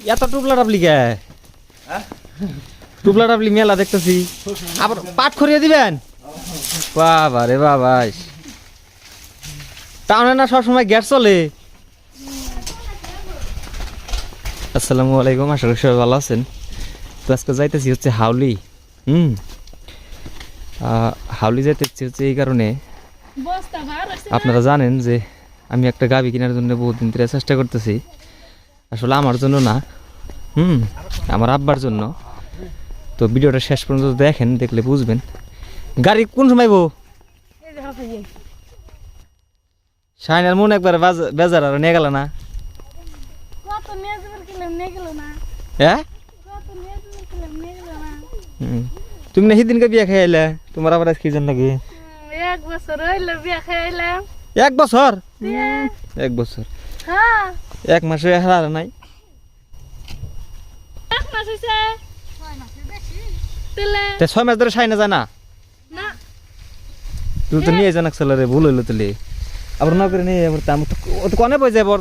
এত টুপলা টাপলি কে টুপলা টাপলি মেলা দেখতেছি আবার পাট খরিয়ে দিবেন বাবা রে বাবা টাউনে না সবসময় গ্যাস চলে আসসালামু আলাইকুম আশা করি সবাই ভালো আছেন তো আজকে যাইতেছি হচ্ছে হাউলি হাউলি যাইতেছি হচ্ছে এই কারণে আপনারা জানেন যে আমি একটা গাভী কেনার জন্য বহুদিন ধরে চেষ্টা করতেছি আসলে আমার জন্য না আমার আব্বার জন্য তো ভিডিওটা শেষ পর্যন্ত দেখেন দেখলে বুঝবেন গাড়ি কোন সময় বউ শাইনার মন একবার বেজার আর নিয়ে গেল না হ্যাঁ তুমি না সেদিনকে বিয়া খাইলে তোমার আবার কি জান নাকি 1 বছর হইলো বিয়া খাইলাম 1 বছর 1 বছর হ্যাঁ 1 মাসে হারার নাই 1 মাস হইছে 6 মাসের বেশি তেলে 6 মাস ধরে শাইনা যায় না না তুই তো নিয়ে জানাক চলে রে ভুল হইলো তুই আবার না করে নিয়ে আবার তাম তো কোনে বই যাবো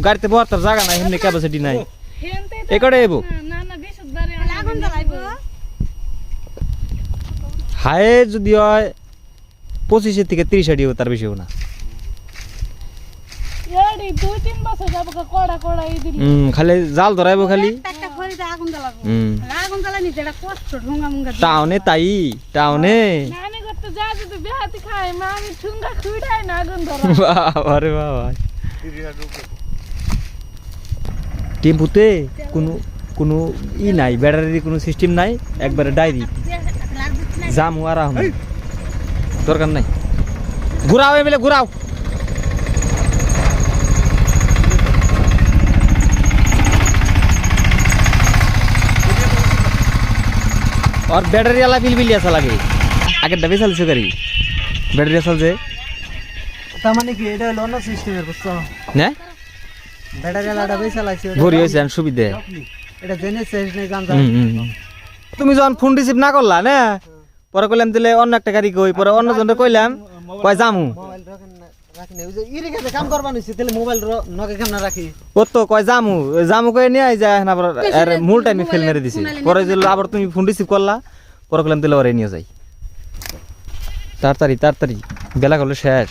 গাড়িতে বহার জায়গা নাই এমনি ক্যাপাসিটি নাই এই কড়ে এবো না না বিশুদ্ধ বাড়ি আগুন জ্বালাইবো হাই যদি হয় 25 থেকে 30 আড়ি তার বেশি না এডি 2-3 বছর যাব কোড়া কোড়া এই দিলি খালি জাল ধরাইবো খালি একটা খড়িতে আগুন জ্বালাবো আগুন জ্বালানি যেটা কষ্ট ঠুঙ্গা মুঙ্গা টাউনে তাই টাউনে নানি করতে যা যদি বেহাতি খাই মা আমি ঠুঙ্গা খুইড়াই না আগুন ধরা বাবা রে বাবা টেম্পুতে কোনো ই নাই ব্যাটারির কোনো সিস্টেম নাই একবারে ডাইরেক্ট জাম আর আহম দরকার নাই ঘুরাও এমএলএ ঘুরাও और बैटरी वाला बिल ऐसा लगे आगे डबे साल से करी बैटरी साल से তামানে কি এটা হলো না সিস্টেমের বুঝছো না ব্যাটারি वाला ডবে চালাইছে ভরি হইছে আন সুবিধা এটা জেনে শেষ নাই জানতা তুমি যখন ফোন রিসিভ না করলা না পরে কইলাম দিলে অন্য একটা গাড়ি কই পরে অন্য জনরে কইলাম কই জামু মোবাইল রাখি না ওই যে ইরে কাছে কাম করবা নিছি তাহলে মোবাইল নকে কেমন রাখি ও তো কই জামু কই নিয়ে আই যায় না আর মূল টাইমে ফেল মেরে দিছি পরে দিল আবার তুমি ফোন রিসিভ করলা পরে কইলাম দিলে ওরে নিয়ে যাই তাড়াতাড়ি বেলা গেল শেষ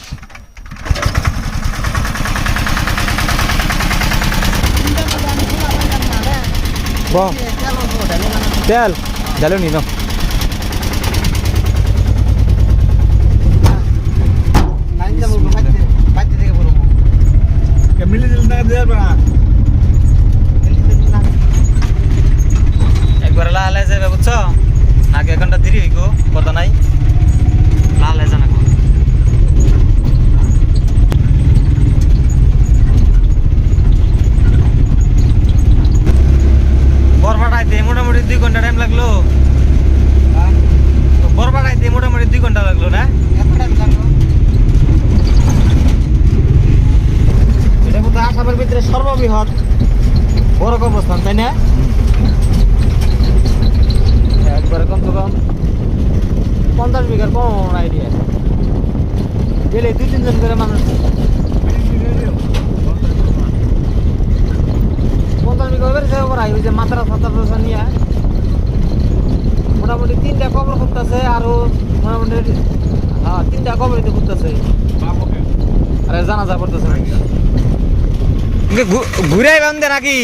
তেল ঢালো নি না লাইন যাব বাইতে থেকে বলবো মিলি দিল না দেব না একবার লাল যাবে বুঝছো আগে 1 ঘন্টা দেরি হইগো কথা নাই লাল জানা গো বরবাটাইতে মোটামুটি 2 ঘন্টা টাইম লাগলো বরবাটাইতে মোটামুটি 2 ঘন্টা লাগলো না এটা মতো আসামের ভিতরে সর্ববৃহৎ বড় কবরস্থান তাই না একবারে কমসে কম 50 বিঘার কম আইডিয়া গেলে 2-3 জন করে মানুষ 50 বিঘা হবে সে ওরা ওই যে মাত্রা ফাতা নিয়ে মোটামুটি 3টা কবর খুঁজতেছে আর মোটামুটি 3টা কবরিতে খুঁজতেছে আরে জানাজা করতেছে ঘুরে বান্ধে নাকি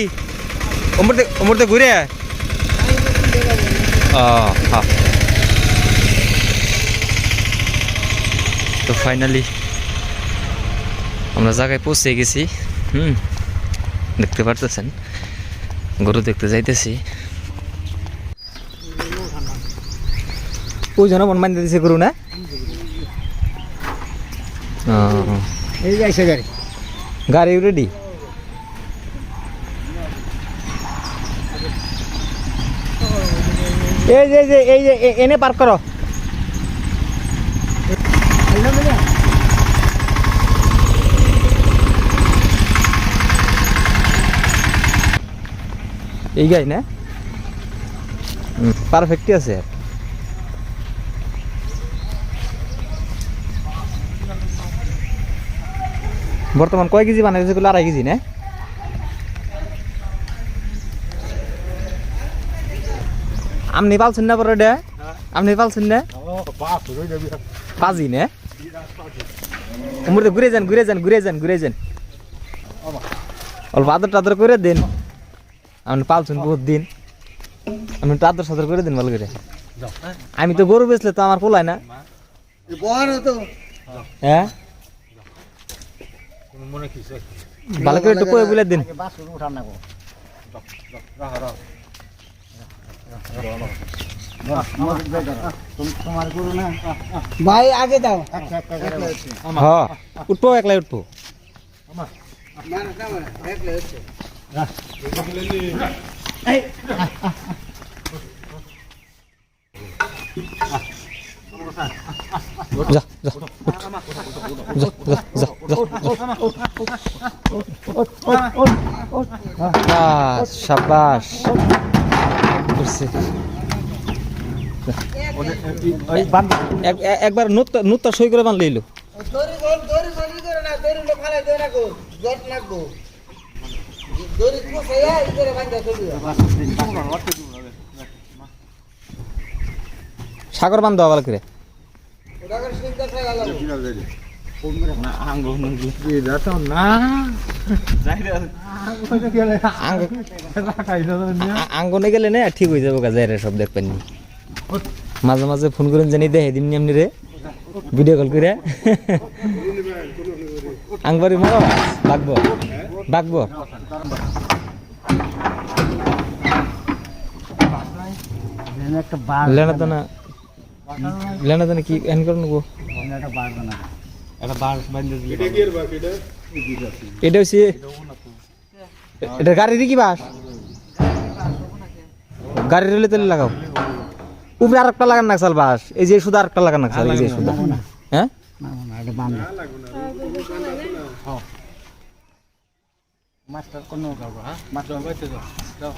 অমরতে ঘুরে তো ফাইনালি আমরা জায়গায় পৌঁছে গেছি দেখতে পারতেছেন গরু দেখতে যাইতেছি ওই জন্য মন মানতে দিছে গরু না এই যাইছে গাড়ি রেডি এই যে এনে পার্ক করো এই গাই না পারফেক্টই আছে বর্তমান কয় কেজি বানাইছে এগুলো 2.5 কেজি না আপনি পালছেন না পরে ডে আপনি পালছেন না বাপ রই যাবি পাজি না উমরে ঘুরে যান ঘুরে যান ঘুরে যান ঘুরে যান অল্প আদর টাদর করে দিন আপনি পালছেন বহুত দিন আপনি একটু আদর সাদর করে দিন ভালো করে আমি তো গরু বেচলে তো আমার পোলায় না বহানো তো হ্যাঁ মনে কিছে ভালো করে একটু কয়ে বলে দিন বাসুর উঠান না গো তোমার গরু না ভাই আগে দাও হ্যাঁ উঠবো একলাই উঠবো যা যা যা যা যা শাবাশ করছে একবার নুত্তা সই করে বানলে এলো দড়ি দড়ি করে না দড়ি লোক ফালাই দেয় না গো জট লাগবো দড়ি কোসাইয়া ইতরে বান্ধা চলি সাগর বান্ধ ভালো করে ওটা করে সিদ্ধা খাইয়া লাগবো আঙ্গনে গেলে না ঠিক হয়ে যাবো কাজে সব দেখবেন নি মাঝে মাঝে ফোন করেন জানি দেখে দিন এমনি রে ভিডিও কল করে আংবারি মারো বাগবো বাগবো একটা বার লেনা দানা কি এন করে নেবো একটা বার না এটা হচ্ছে এটা গাড়ির কি বাস গাড়ির রেলে তেলে লাগাও উপরে আর একটা লাগান না চাল বাস এই যে শুধু আর একটা লাগান না চাল এই যে শুধু হ্যাঁ এটা বান্ধা মাস্টার কোন মাস্টার বাইতে যাও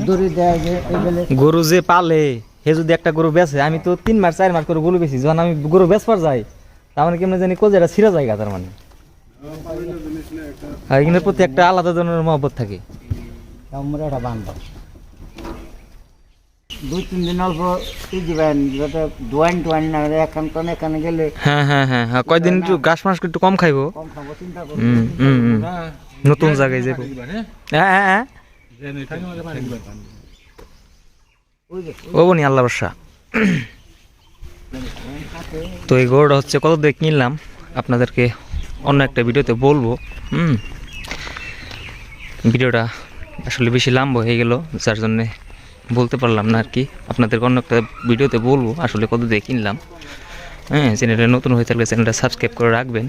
দড়ি দেয় যে এইবেলে গরু যে পালে হে যদি একটা গরু বেচে আমি তো 3 মাস 4 মাস করে গরু বেচি যখন আমি গরু বেচবার যাই তার মানে কেমন জানি কোজেটা ছিঁড়া জায়গা তার মানে আর এখানের প্রতি একটা আলাদা ধরনের মহব্বত থাকে আমরা এটা বান্ধব 2-3 দিন অল্প দিবেন যাতে দোয়ান টোয়ান না এখানে গেলে হ্যাঁ হ্যাঁ হ্যাঁ হ্যাঁ কয়দিন একটু ঘাস মাস একটু কম খাইবো কম খাবো চিন্তা করো নতুন জায়গায় যাবো হ্যাঁ হ্যাঁ হ্যাঁ ও বনি আল্লাহ বর্ষা তো এই গরুটা হচ্ছে কত দিয়ে কিনলাম আপনাদেরকে অন্য একটা ভিডিওতে বলবো ভিডিওটা আসলে বেশি লম্বা হয়ে গেল যার জন্যে বলতে পারলাম না আর কি আপনাদেরকে অন্য একটা ভিডিওতে বলবো আসলে কত দিয়ে কিনলাম হ্যাঁ চ্যানেলটা নতুন হয়ে থাকলে চ্যানেলটা সাবস্ক্রাইব করে রাখবেন